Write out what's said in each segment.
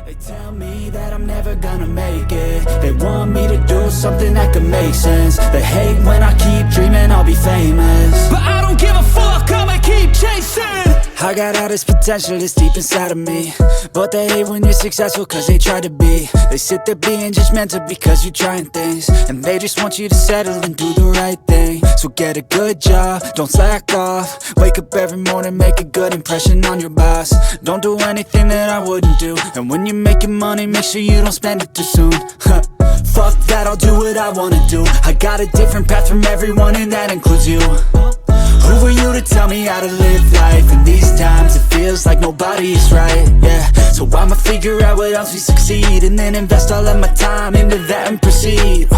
They tell me that I'm never gonna make it. They want me to do something that could make sense. They hate when I keep dreaming I'll be famous, but I don't give a fuck, I'ma keep chasing. I got all this potential that's deep inside of me, but they hate when you're successful cause they try to be. They sit there being judgmental because you're trying things, and they just want you to settle and do the right thing. So get a good job, don't slack off. Wake up every morning, make a good impression on your boss. Don't do anything that I wouldn't do, and when you're making money, make sure you don't spend it too soon. Fuck that, I'll do what I wanna do. I got a different path from everyone, and that includes you. Who are you to tell me how to live life? In these times it feels like nobody is right, yeah. So I'ma figure out what else we succeed, and then invest all of my time into that and proceed.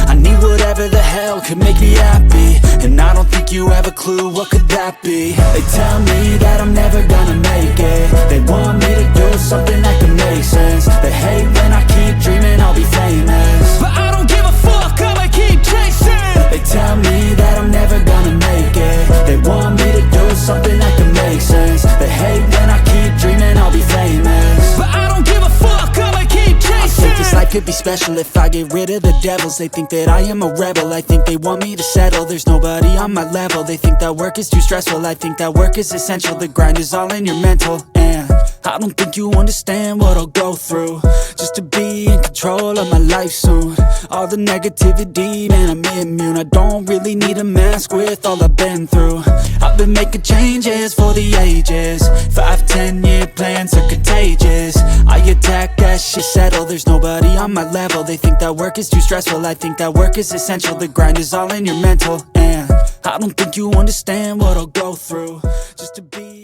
I need whatever the hell could make me happy, and I don't think you have a clue what could that be. They tell me that I'm never gonna make it. They want me to do something that can make sense. They hate when I keep dreaming I'll be famous, but I don't give a fuck, I'ma keep chasing. They tell me that I'm never gonna make it. They want me to do something that can make sense. They hate when I keep dreaming I'll be famous, but I don't give a fuck, I'ma keep chasing. I think this life could be special if I get rid of the devils. They think that I am a rebel, I think they want me to settle. There's nobody on my level, they think that work is too stressful. I think that work is essential, the grind is all in your mental. And I don't think you understand what I'll go through just to be in control of my life soon. All the negativity, man, I'm immune. I don't really need a mask with all I've been through. I've been making changes for the ages. 5-10 year plans are contagious. I attack that shit, settle. There's nobody on my level, they think that work is too stressful. I think that work is essential, the grind is all in your mental. And I don't think you understand what I'll go through just to be